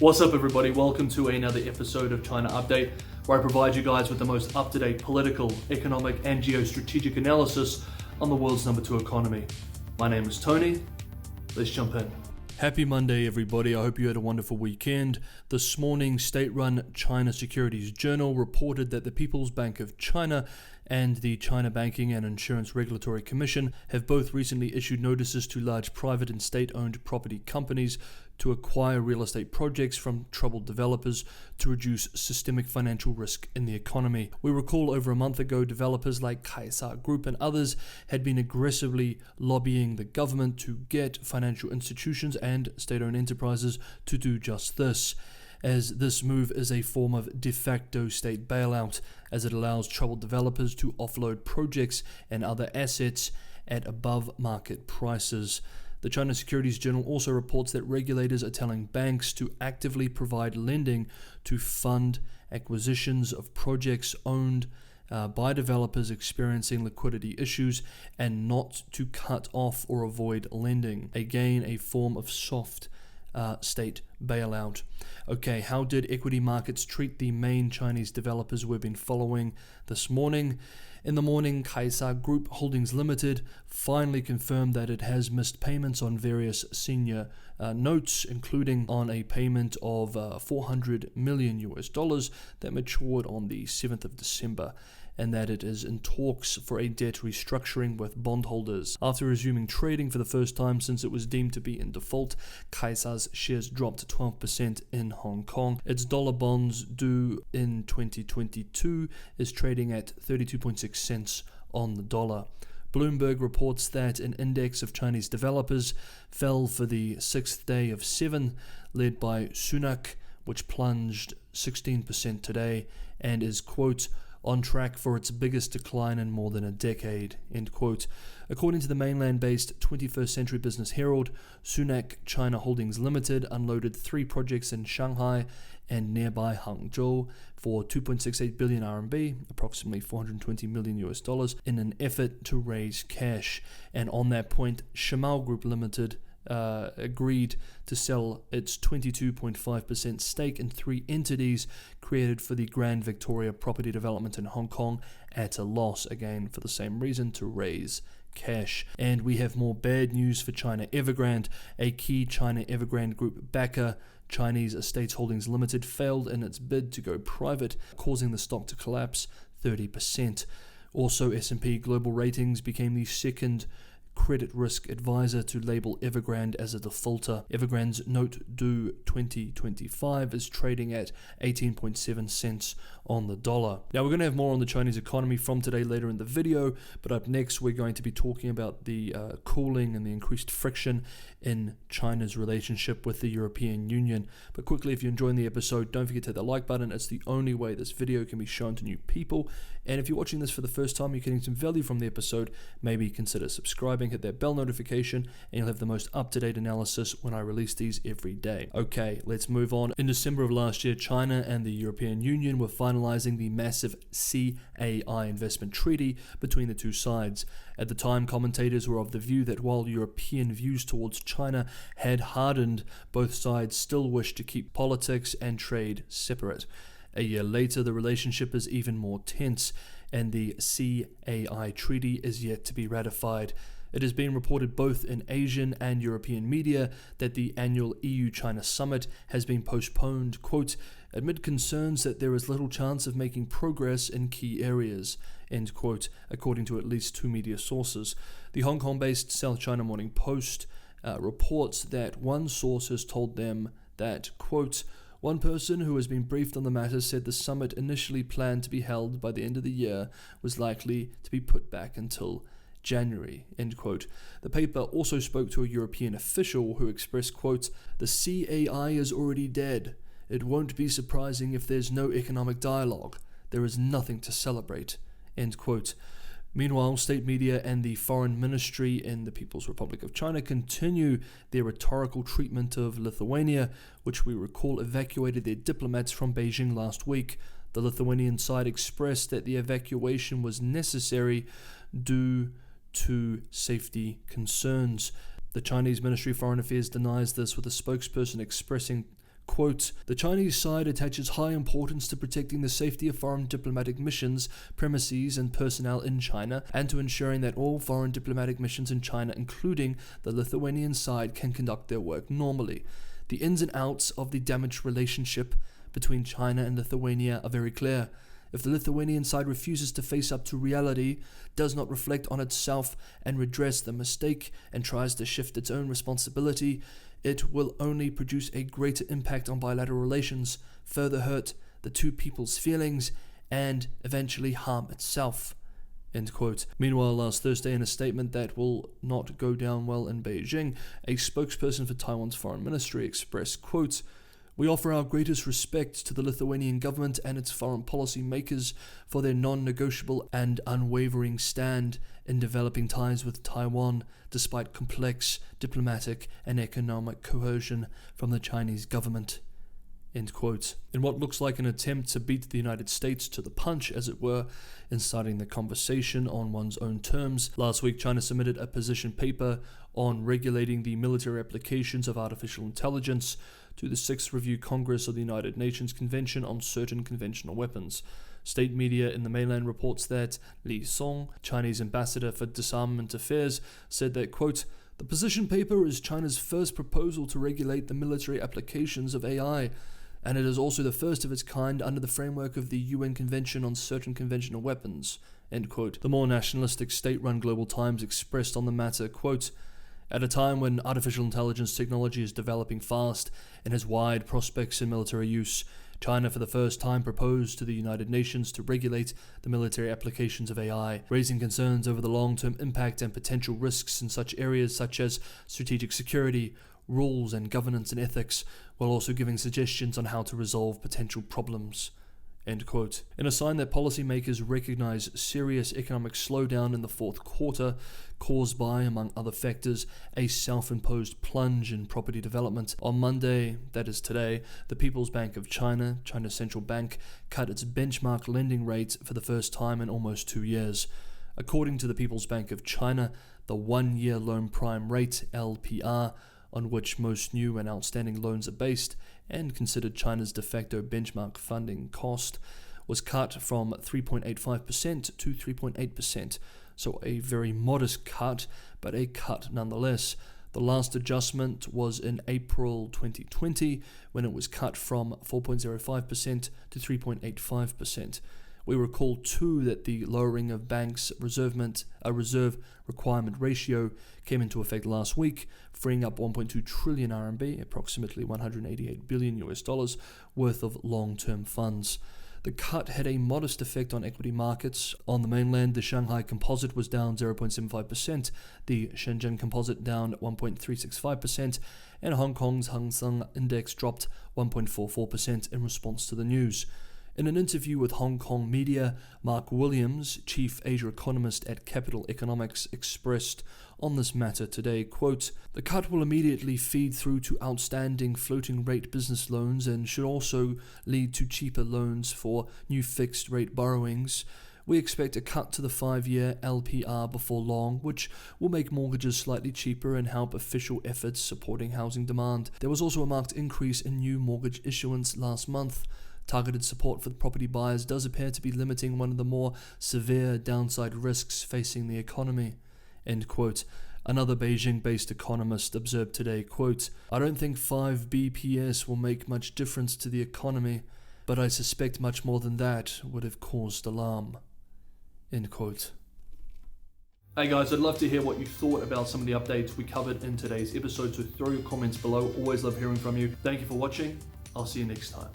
What's up, everybody? Welcome to another episode of China Update, where I provide you guys with the most up-to-date political, economic, and geostrategic analysis on the world's number 2 economy. My name is Tony. Let's jump in. Happy Monday, everybody. I hope you had a wonderful weekend. This morning, state-run China Securities Journal reported that the People's Bank of China and the China Banking and Insurance Regulatory Commission have both recently issued notices to large private and state-owned property companies to acquire real estate projects from troubled developers to reduce systemic financial risk in the economy. We recall over a month ago, developers like Kaisa Group and others had been aggressively lobbying the government to get financial institutions and state-owned enterprises to do just this, as this move is a form of de facto state bailout, as it allows troubled developers to offload projects and other assets at above market prices. The China Securities Journal also reports that regulators are telling banks to actively provide lending to fund acquisitions of projects owned by developers experiencing liquidity issues and not to cut off or avoid lending. Again, a form of soft state bailout. Okay, how did equity markets treat the main Chinese developers we've been following this morning? In the morning, Kaisa Group Holdings Limited finally confirmed that it has missed payments on various senior notes, including on a payment of $400 million that matured on the 7th of December, and that it is in talks for a debt restructuring with bondholders. After resuming trading for the first time since it was deemed to be in default, Kaisa's shares dropped 12% in Hong Kong. Its dollar bonds due in 2022 is trading at 32.6 cents on the dollar. Bloomberg reports that an index of Chinese developers fell for the 6th day of 7, led by Sunac, which plunged 16% today and is, quote, on track for its biggest decline in more than a decade, end quote. According to the mainland-based 21st Century Business Herald, Sunac China Holdings Limited unloaded 3 projects in Shanghai and nearby Hangzhou for 2.68 billion RMB, approximately $420 million, in an effort to raise cash. And on that point, Shimao Group Limited agreed to sell its 22.5% stake in 3 entities created for the Grand Victoria property development in Hong Kong at a loss, again for the same reason, to raise cash. And we have more bad news for China Evergrande. A key China Evergrande Group backer, Chinese Estates Holdings Limited, failed in its bid to go private, causing the stock to collapse 30%. Also, S&P Global Ratings became the second credit risk advisor to label Evergrande as a defaulter. Evergrande's note due 2025 is trading at 18.7 cents on the dollar. Now, we're going to have more on the Chinese economy from today later in the video, but up next we're going to be talking about the cooling and the increased friction in China's relationship with the European Union. But quickly, if you're enjoying the episode, don't forget to hit that like button. It's the only way this video can be shown to new people. And if you're watching this for the first time, you're getting some value from the episode, maybe consider subscribing, hit that bell notification, and you'll have the most up-to-date analysis when I release these every day. Okay, let's move on. In December of last year, China and the European Union were finalizing the massive CAI investment treaty between the two sides. At the time, commentators were of the view that while European views towards China had hardened, both sides still wished to keep politics and trade separate. A year later, the relationship is even more tense, and the CAI treaty is yet to be ratified. It has been reported both in Asian and European media that the annual EU-China summit has been postponed, quote, amid concerns that there is little chance of making progress in key areas, end quote, according to at least 2 media sources. The Hong Kong-based South China Morning Post reports that one source has told them that, quote, one person who has been briefed on the matter said the summit initially planned to be held by the end of the year was likely to be put back until January, end quote. The paper also spoke to a European official who expressed, quote, the CAI is already dead. It won't be surprising if there's no economic dialogue. There is nothing to celebrate, end quote. Meanwhile, state media and the foreign ministry in the People's Republic of China continue their rhetorical treatment of Lithuania, which we recall evacuated their diplomats from Beijing last week. The Lithuanian side expressed that the evacuation was necessary due to safety concerns. The Chinese Ministry of Foreign Affairs denies this, with a spokesperson expressing, quote, "The Chinese side attaches high importance to protecting the safety of foreign diplomatic missions, premises and personnel in China, and to ensuring that all foreign diplomatic missions in China, including the Lithuanian side, can conduct their work normally. The ins and outs of the damaged relationship between China and Lithuania are very clear. If the Lithuanian side refuses to face up to reality, does not reflect on itself and redress the mistake, and tries to shift its own responsibility, it will only produce a greater impact on bilateral relations, further hurt the two people's feelings, and eventually harm itself." End quote. Meanwhile, last Thursday, in a statement that will not go down well in Beijing, a spokesperson for Taiwan's foreign ministry expressed, quote, "We offer our greatest respect to the Lithuanian government and its foreign policy makers for their non-negotiable and unwavering stand in developing ties with Taiwan, despite complex diplomatic and economic coercion from the Chinese government." End quote. In what looks like an attempt to beat the United States to the punch, as it were, in starting the conversation on one's own terms, last week China submitted a position paper on regulating the military applications of artificial intelligence to the 6th Review Congress of the United Nations Convention on Certain Conventional Weapons. State media in the mainland reports that Li Song, Chinese ambassador for disarmament affairs, said that, quote, "The position paper is China's first proposal to regulate the military applications of AI, and it is also the first of its kind under the framework of the UN Convention on Certain Conventional Weapons." End quote. The more nationalistic state-run Global Times expressed on the matter, quote, "At a time when artificial intelligence technology is developing fast and has wide prospects in military use, China for the first time proposed to the United Nations to regulate the military applications of AI, raising concerns over the long-term impact and potential risks in such areas such as strategic security, rules and governance and ethics, while also giving suggestions on how to resolve potential problems." End quote. In a sign that policymakers recognize serious economic slowdown in the fourth quarter, caused by, among other factors, a self-imposed plunge in property development, on Monday, that is today, the People's Bank of China, China's central bank, cut its benchmark lending rate for the first time in almost 2 years. According to the People's Bank of China, the one-year loan prime rate, LPR, on which most new and outstanding loans are based, and considered China's de facto benchmark funding cost, was cut from 3.85% to 3.8%, so a very modest cut, but a cut nonetheless. The last adjustment was in April 2020, when it was cut from 4.05% to 3.85%. We recall too that the lowering of banks' reserve requirement ratio came into effect last week, freeing up 1.2 trillion RMB, approximately $188 billion worth of long-term funds. The cut had a modest effect on equity markets. On the mainland, the Shanghai Composite was down 0.75%, the Shenzhen Composite down 1.365%, and Hong Kong's Hang Seng Index dropped 1.44% in response to the news. In an interview with Hong Kong media, Mark Williams, chief Asia economist at Capital Economics, expressed on this matter today, quote, "The cut will immediately feed through to outstanding floating rate business loans and should also lead to cheaper loans for new fixed rate borrowings. We expect a cut to the 5-year LPR before long, which will make mortgages slightly cheaper and help official efforts supporting housing demand. There was also a marked increase in new mortgage issuance last month. Targeted support for the property buyers does appear to be limiting one of the more severe downside risks facing the economy." End quote. Another Beijing-based economist observed today, quote, "I don't think 5 BPS will make much difference to the economy, but I suspect much more than that would have caused alarm." End quote. Hey guys, I'd love to hear what you thought about some of the updates we covered in today's episode, so throw your comments below. Always love hearing from you. Thank you for watching. I'll see you next time.